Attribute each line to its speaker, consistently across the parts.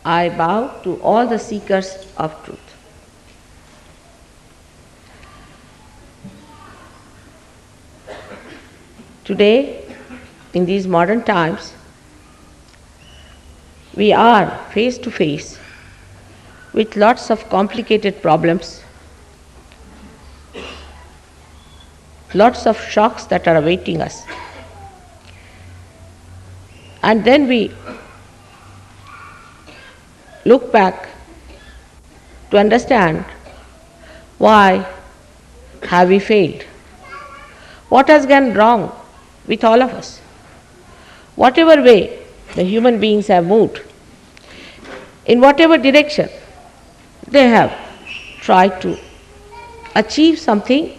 Speaker 1: I bow to all the seekers of truth. Today, in these modern times, we are face to face with lots of complicated problems, lots of shocks that are awaiting us. And then we look back to understand why have we failed? What has gone wrong with all of us? Whatever way the human beings have moved, in whatever direction they have tried to achieve something,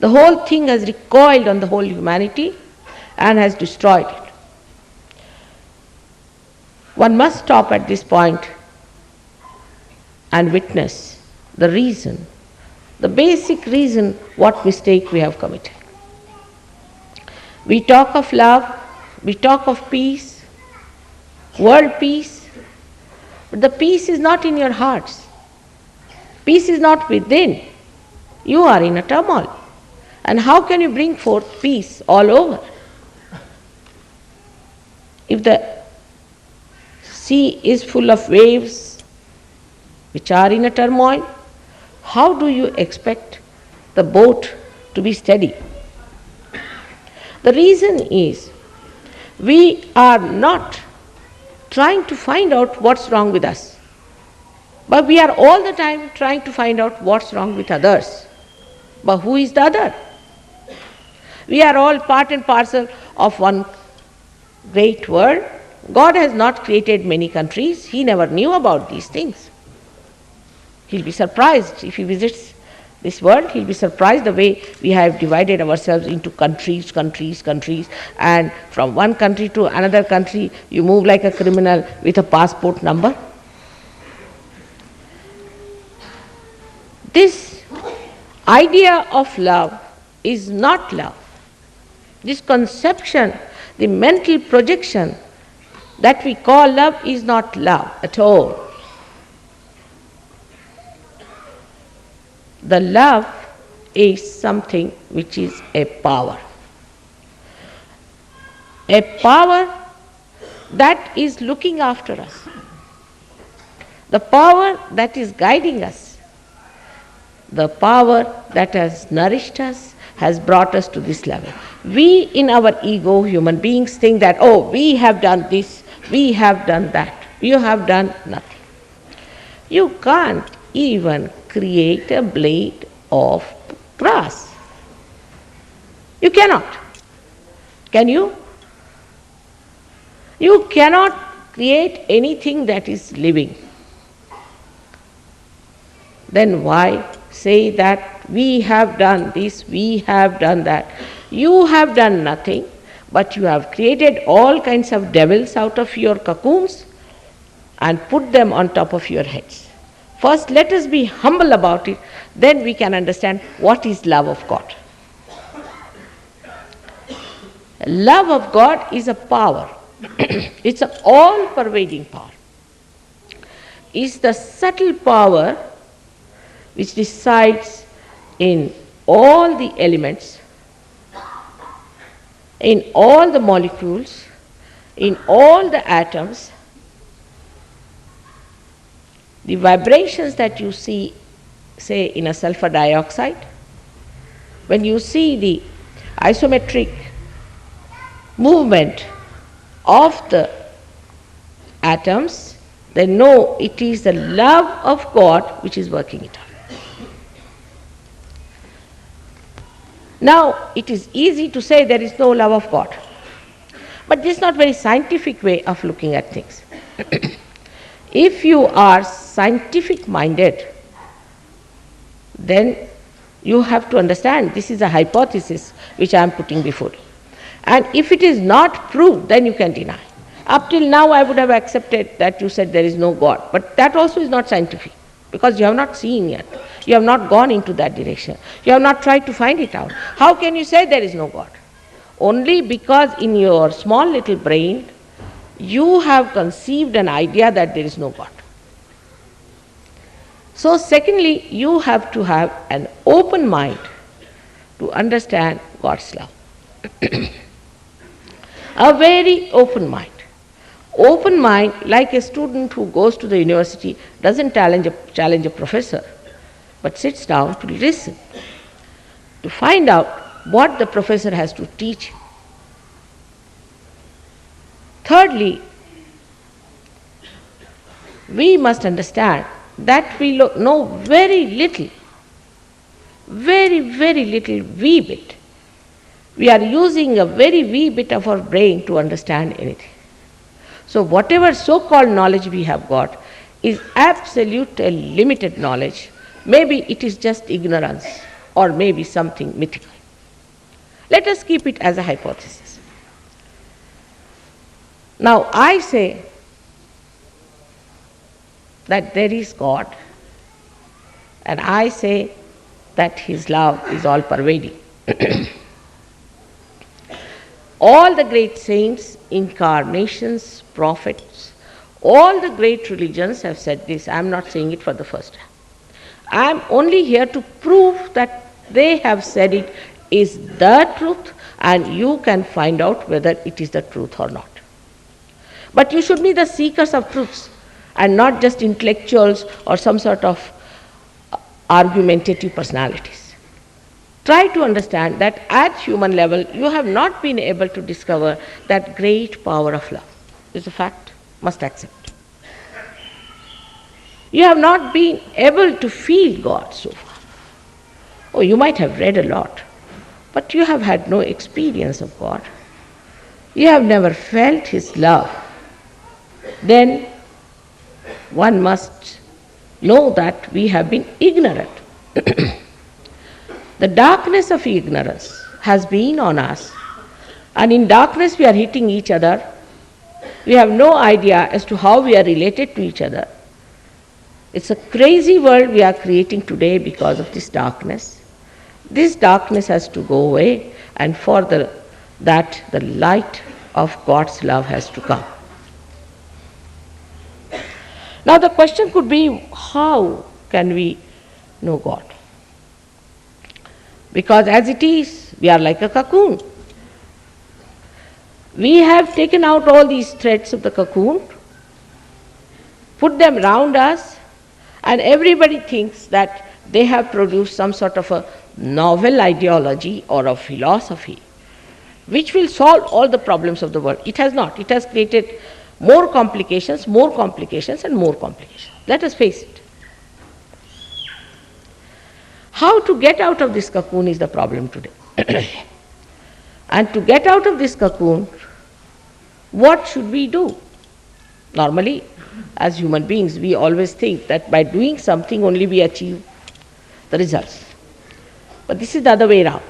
Speaker 1: the whole thing has recoiled on the whole humanity and has destroyed it. One must stop at this point and witness the reason, the basic reason what mistake we have committed. We talk of love, we talk of peace, world peace, but the peace is not in your hearts. Peace is not within. You are in a turmoil. And how can you bring forth peace all over? If the sea is full of waves which are in a turmoil, how do you expect the boat to be steady? The reason is we are not trying to find out what's wrong with us, but we are all the time trying to find out what's wrong with others. But who is the other? We are all part and parcel of one great world. God has not created many countries. He never knew about these things. He'll be surprised if he visits this world. He'll be surprised the way we have divided ourselves into countries, and from one country to another country you move like a criminal with a passport number. This idea of love is not love. This conception, the mental projection that we call love is not love at all. The love is something which is a power. A power that is looking after us. The power that is guiding us. The power that has nourished us, has brought us to this level. We in our ego, human beings, think that, oh, we have done this, we have done that. You have done nothing. You can't even create a blade of grass. You cannot. Can you? You cannot create anything that is living. Then why say that we have done this, we have done that? You have done nothing, but you have created all kinds of devils out of your cocoons and put them on top of your heads. First, let us be humble about it, then we can understand what is love of God. Love of God is a power. It's an all-pervading power. It's the subtle power which resides in all the elements, in all the molecules, in all the atoms. The vibrations that you see, say, in a sulfur dioxide, when you see the isometric movement of the atoms, then know it is the love of God which is working it out. Now, it is easy to say there is no love of God, but this is not a very scientific way of looking at things. If you are scientific minded, then you have to understand this is a hypothesis which I am putting before you. And if it is not proved, then you can deny. Up till now I would have accepted that you said there is no God, but that also is not scientific, because you have not seen yet. You have not gone into that direction. You have not tried to find it out. How can you say there is no God? Only because in your small little brain you have conceived an idea that there is no God. So, secondly, you have to have an open mind to understand God's love. A very open mind. Open mind, like a student who goes to the university, doesn't challenge a professor, but sits down to listen, to find out what the professor has to teach. Thirdly, we must understand that we know very little, very little wee bit. We are using a very wee bit of our brain to understand anything. So whatever so-called knowledge we have got is absolute and limited knowledge. Maybe it is just ignorance or maybe something mythical. Let us keep it as a hypothesis. Now I say that there is God, and I say that His love is all pervading. All the great saints, incarnations, prophets, all the great religions have said this. I am not saying it for the first time. I am only here to prove that they have said it is the truth, and you can find out whether it is the truth or not. But you should be the seekers of truths and not just intellectuals or some sort of argumentative personalities. Try to understand that at human level you have not been able to discover that great power of love. It's a fact, must accept. You have not been able to feel God so far. Oh, you might have read a lot, but you have had no experience of God. You have never felt His love. Then one must know that we have been ignorant. The darkness of ignorance has been on us, and in darkness we are hitting each other. We have no idea as to how we are related to each other. It's a crazy world we are creating today because of this darkness. This darkness has to go away, and for that the light of God's love has to come. Now the question could be, how can we know God? Because as it is, we are like a cocoon. We have taken out all these threads of the cocoon, put them round us, and everybody thinks that they have produced some sort of a novel ideology or a philosophy which will solve all the problems of the world. It has not. It has created more complications, and more complications. Let us face it. How to get out of this cocoon is the problem today. And to get out of this cocoon, what should we do? Normally, as human beings, we always think that by doing something only we achieve the results. But this is the other way around.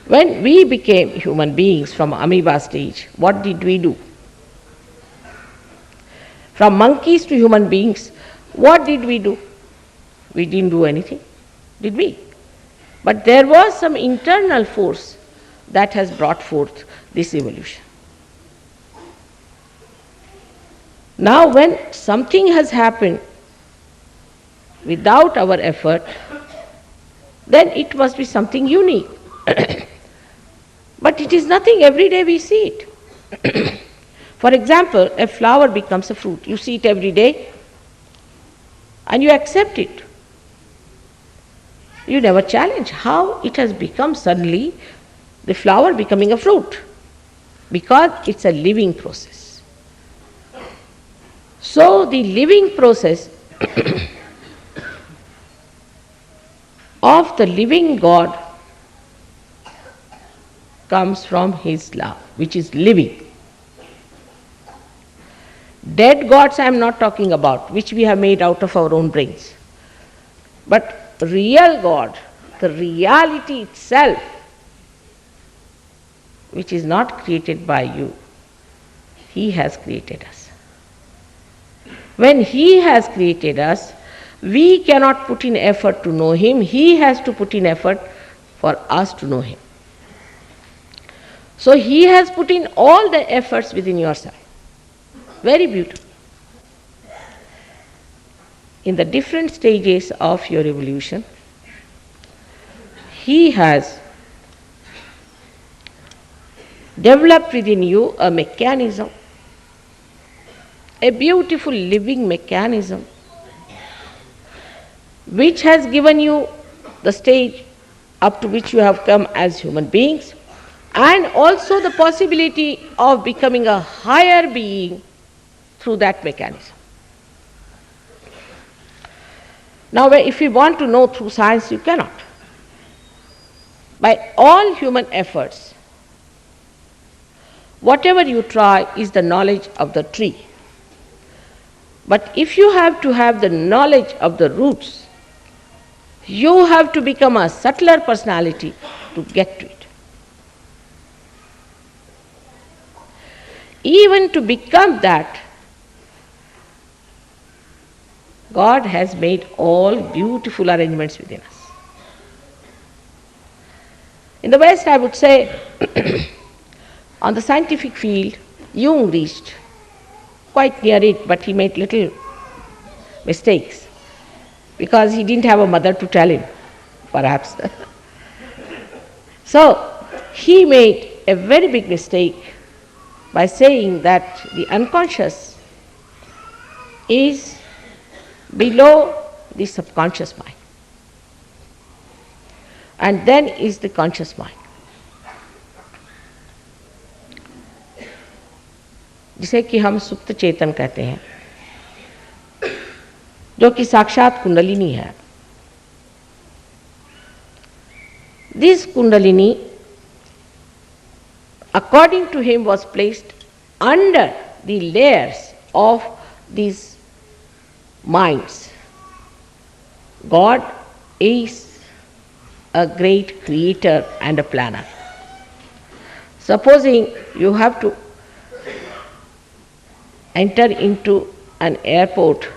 Speaker 1: When we became human beings from amoeba stage, what did we do? From monkeys to human beings, what did we do? We didn't do anything, did we? But there was some internal force that has brought forth this evolution. Now when something has happened without our effort, then it must be something unique. But it is nothing, every day we see it. For example, a flower becomes a fruit. You see it every day and you accept it. You never challenge how it has become suddenly the flower becoming a fruit, because it's a living process. So the living process of the living God comes from His love, which is living. Dead gods I am not talking about, which we have made out of our own brains. But real God, the reality itself, which is not created by you, He has created us. When He has created us, we cannot put in effort to know Him. He has to put in effort for us to know Him. So he has put in all the efforts within yourself. Very beautiful. In the different stages of your evolution, he has developed within you a mechanism, a beautiful living mechanism, which has given you the stage up to which you have come as human beings, and also the possibility of becoming a higher being through that mechanism. Now, if you want to know through science, you cannot. By all human efforts, whatever you try is the knowledge of the tree. But if you have to have the knowledge of the roots, you have to become a subtler personality to get to it. Even to become that, God has made all beautiful arrangements within us. In the West, I would say, on the scientific field, Jung reached quite near it, but he made little mistakes because he didn't have a mother to tell him, perhaps. So he made a very big mistake by saying that the unconscious is below the subconscious mind, and then is the conscious mind, जिसे कि हम सुप्त चेतन कहते हैं, जो कि साक्षात कुंडलिनी है. This Kundalini, according to him, was placed under the layers of these minds. God is a great creator and a planner. Supposing you have to enter into an airport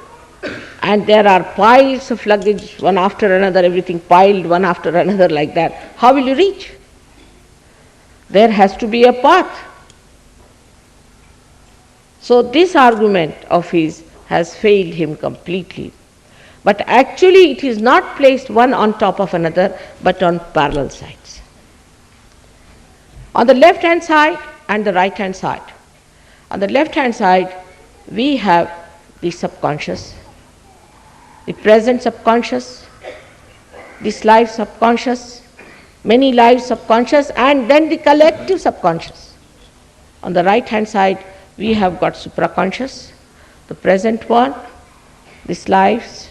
Speaker 1: and there are piles of luggage, one after another, everything piled one after another like that, how will you reach? There has to be a path. So this argument of his has failed him completely. But actually it is not placed one on top of another, but on parallel sides. On the left hand side and the right hand side. On the left hand side, we have the subconscious, the present subconscious, this life subconscious, many lives subconscious, and then the collective subconscious. On the right hand side, we have got supraconscious, the present one, this lives,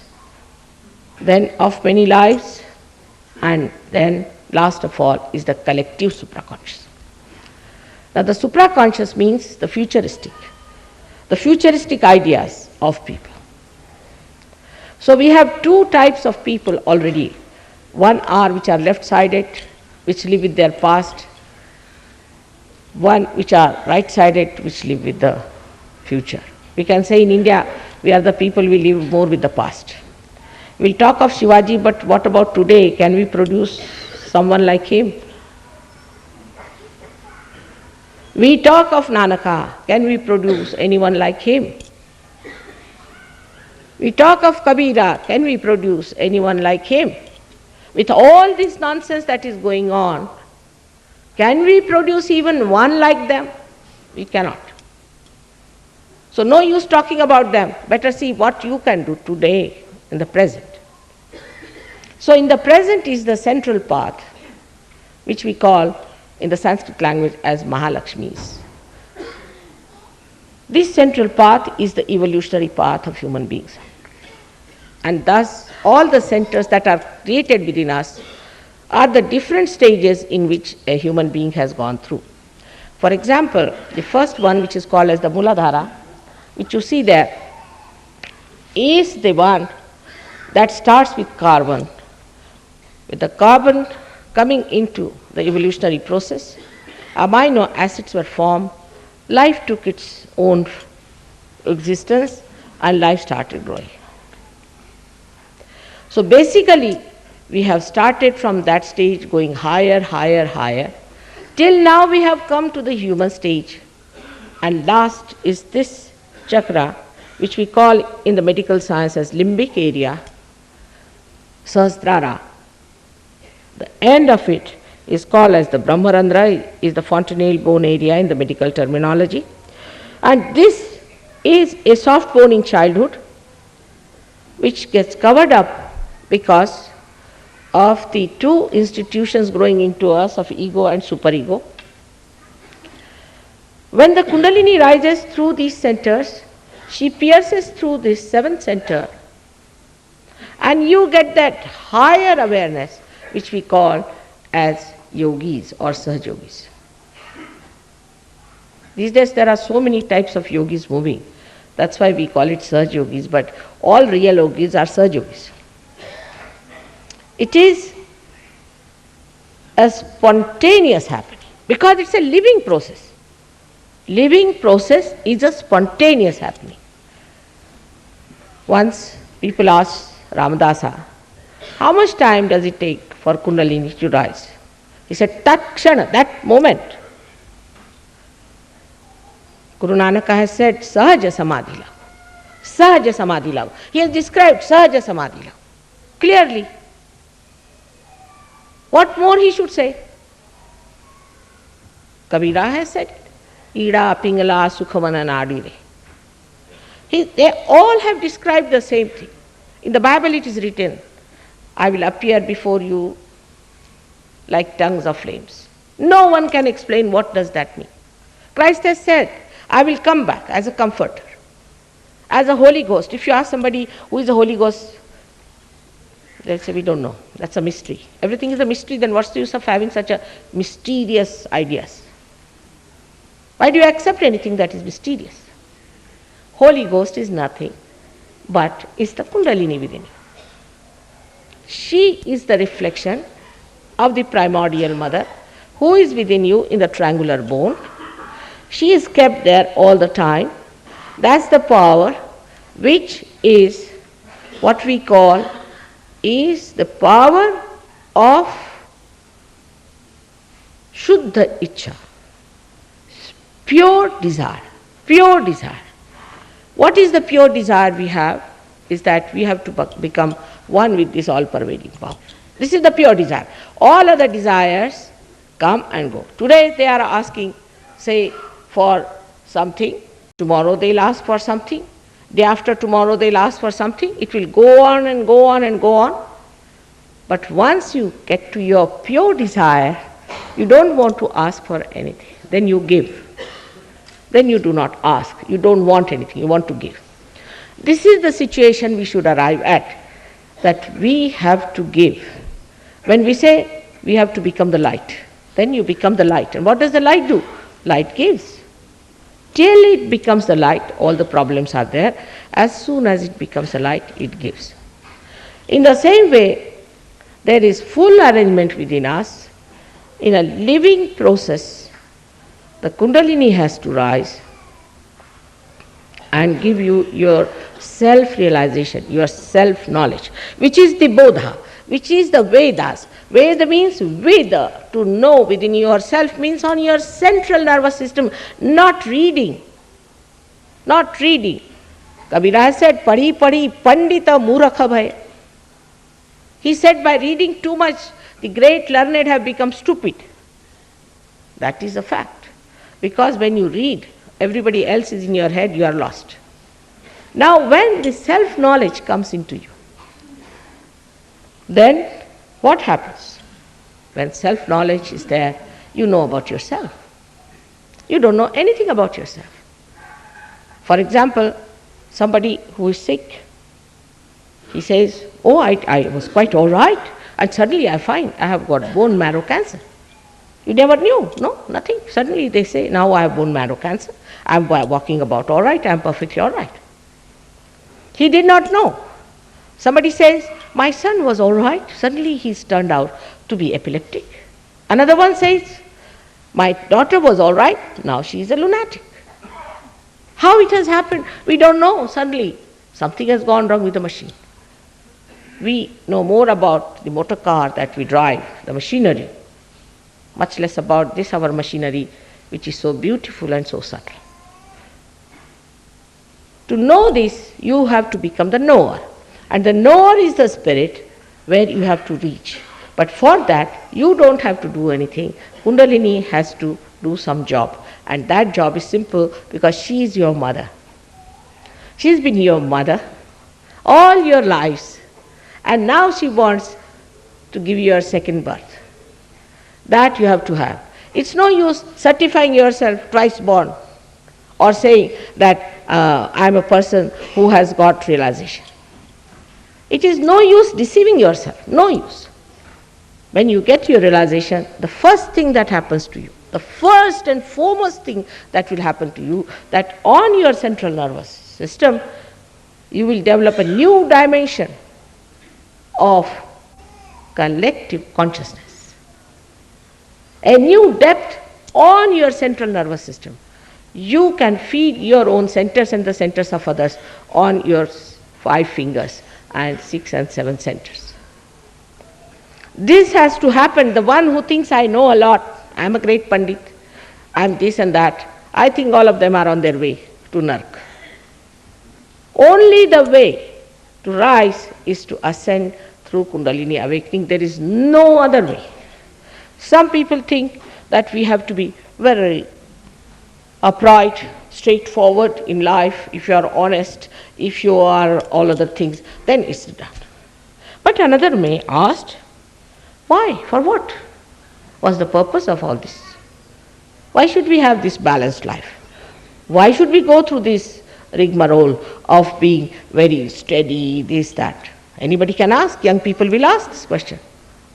Speaker 1: then of many lives, and then last of all is the collective supraconscious. Now the supraconscious means the futuristic ideas of people. So we have two types of people already. One are which are left-sided, which live with their past. One which are right-sided, which live with the future. We can say in India, we are the people we live more with the past. We'll talk of Shivaji, but what about today? Can we produce someone like him? We talk of Nanaka. Can we produce anyone like him? We talk of Kabira. Can we produce anyone like him? With all this nonsense that is going on, can we produce even one like them? We cannot. So no use talking about them. Better see what you can do today in the present. So in the present is the central path, which we call in the Sanskrit language as Mahalakshmis. This central path is the evolutionary path of human beings. And thus all the centers that are created within us are the different stages in which a human being has gone through. For example, the first one, which is called as the Muladhara, which you see there, is the one that starts with carbon. With the carbon coming into the evolutionary process, amino acids were formed, life took its own existence, and life started growing. So basically, we have started from that stage going higher, higher, higher, Till now we have come to the human stage. And last is this chakra, which we call in the medical science as limbic area, Sahasrara. The end of it is called as the Brahmarandra, is the fontanelle bone area in the medical terminology. And this is a soft bone in childhood, which gets covered up because of the two institutions growing into us of ego and superego. When the Kundalini rises through these centers, she pierces through this seventh center, and you get that higher awareness which we call as yogis or Sahajogis. These days there are so many types of yogis moving. That's why we call it Sahajogis, but all real yogis are Sahajogis. It is a spontaneous happening because it's a living process. Living process is a spontaneous happening. Once people asked Ramadasa, how much time does it take for Kundalini to rise? He said, Takshana, that moment. Guru Nanak has said, Sahaja Samadhi Lav. Sahaja Samadhi Lav. He has described Sahaja Samadhi Lav clearly. What more he should say? Kabira has said it. Ida Pingala Sukhamana Nadire. They all have described the same thing. In the Bible it is written, I will appear before you like tongues of flames. No one can explain what does that mean. Christ has said, I will come back as a comforter, as a Holy Ghost. If you ask somebody who is a Holy Ghost, they'll say, we don't know. That's a mystery. Everything is a mystery, then what's the use of having such a mysterious ideas? Why do you accept anything that is mysterious? Holy Ghost is nothing but is the Kundalini within you. She is the reflection of the primordial mother who is within you in the triangular bone. She is kept there all the time. That's the power which is what we call is the power of Shuddha Ichcha. Pure desire. Pure desire. What is the pure desire we have? Is that we have to become one with this all-pervading power. This is the pure desire. All other desires come and go. Today they are asking, say, for something. Tomorrow they'll ask for something. Day after tomorrow they'll ask for something. It will go on and go on and go on. But once you get to your pure desire, you don't want to ask for anything. Then you give. Then you do not ask. You don't want anything. You want to give. This is the situation we should arrive at, that we have to give. When we say we have to become the light, then you become the light. And what does the light do? Light gives. Till it becomes the light, all the problems are there. As soon as it becomes a light, it gives. In the same way, there is full arrangement within us. In a living process, the Kundalini has to rise and give you your self-realization, your self-knowledge, which is the Bodha, which is the Vedas. Veda means Veda, to know within yourself means on your central nervous system, not reading. Not reading. Kabira has said, Padhi Padhi Pandita Murakha Bhai. He said by reading too much, the great learned have become stupid. That is a fact. Because when you read, everybody else is in your head, you are lost. Now when the self-knowledge comes into you, then what happens? When self-knowledge is there, you know about yourself. You don't know anything about yourself. For example, somebody who is sick, he says, oh, I was quite all right, and suddenly I find I have got bone marrow cancer. You never knew, no, nothing. Suddenly they say, now I have bone marrow cancer. I'm walking about all right, I'm perfectly all right. He did not know. Somebody says, my son was all right, suddenly he's turned out to be epileptic. Another one says, my daughter was all right, now she's a lunatic. How it has happened, we don't know. Suddenly, something has gone wrong with the machine. We know more about the motor car that we drive, the machinery. much less about this our machinery, which is so beautiful and so subtle. To know this, you have to become the knower. And the knower is the spirit where you have to reach. But for that, you don't have to do anything. Kundalini has to do some job. And that job is simple because she is your mother. She's been your mother all your lives. And now she wants to give you a second birth. That you have to have. It's no use certifying yourself twice born or saying that I'm a person who has got realization. It is no use deceiving yourself, no use. When you get your realization, the first thing that happens to you, the first and foremost thing that will happen to you, that on your central nervous system, you will develop a new dimension of collective consciousness. A new depth on your central nervous system. You can feel your own centers and the centers of others on your 5 fingers and 6 and 7 centers. This has to happen. The one who thinks I know a lot, I am a great Pandit, I am this and that, I think all of them are on their way to Nark. Only the way to rise is to ascend through Kundalini awakening. There is no other way. Some people think that we have to be very upright, straightforward in life. If you are honest, if you are all other things, then it's done. But another may ask, why? For what? What's the purpose of all this? Why should we have this balanced life? Why should we go through this rigmarole of being very steady, this, that? Anybody can ask, young people will ask this question.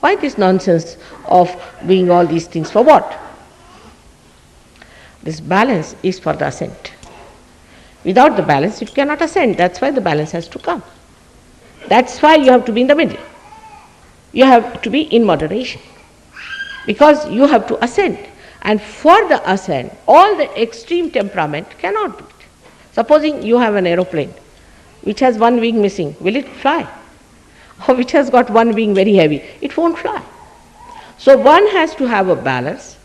Speaker 1: Why this nonsense of doing all these things for what? This balance is for the ascent. Without the balance, it cannot ascend. That's why the balance has to come. That's why you have to be in the middle. You have to be in moderation. Because you have to ascend. And for the ascent, all the extreme temperament cannot do it. Supposing you have an aeroplane which has one wing missing, will it fly? Or which has got one wing very heavy, it won't fly. So one has to have a balance.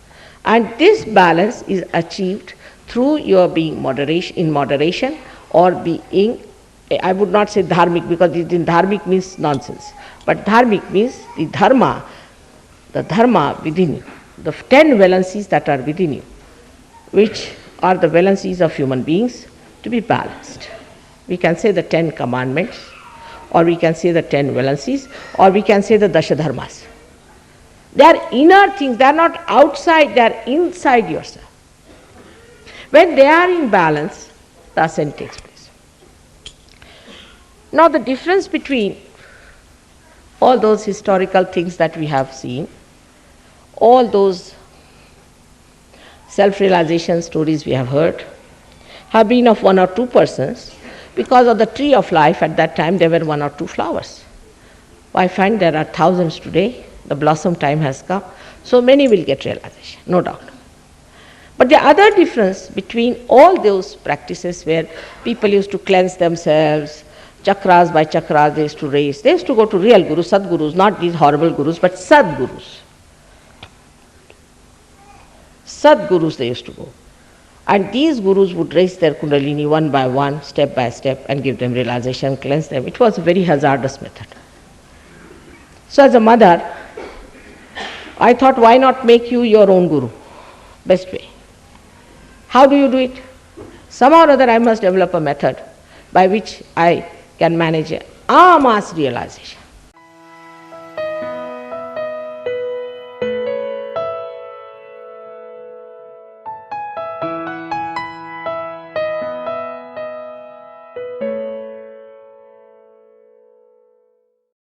Speaker 1: And this balance is achieved through your being in moderation or being, I would not say dharmic because dharmic means nonsense, but dharmic means the dharma within you, the 10 valencies that are within you, which are the valencies of human beings, to be balanced. We can say the 10 commandments, or we can say the 10 valencies, or we can say the dasha dharmas. They are inner things, they are not outside, they are inside yourself. When they are in balance, the ascent takes place. Now the difference between all those historical things that we have seen, all those self-realization stories we have heard, have been of 1 or 2 persons. Because of the tree of life, at that time there were 1 or 2 flowers. I find there are thousands today. The blossom time has come, so many will get realization, no doubt. But the other difference between all those practices where people used to cleanse themselves, chakras by chakras they used to raise, they used to go to real gurus, sadgurus, not these horrible gurus, but sadgurus. Sadgurus they used to go. And these gurus would raise their kundalini one by one, step by step, and give them realization, cleanse them. It was a very hazardous method. So as a mother, I thought, why not make you your own guru? Best way. How do you do it? Somehow or other I must develop a method by which I can manage a mass realization.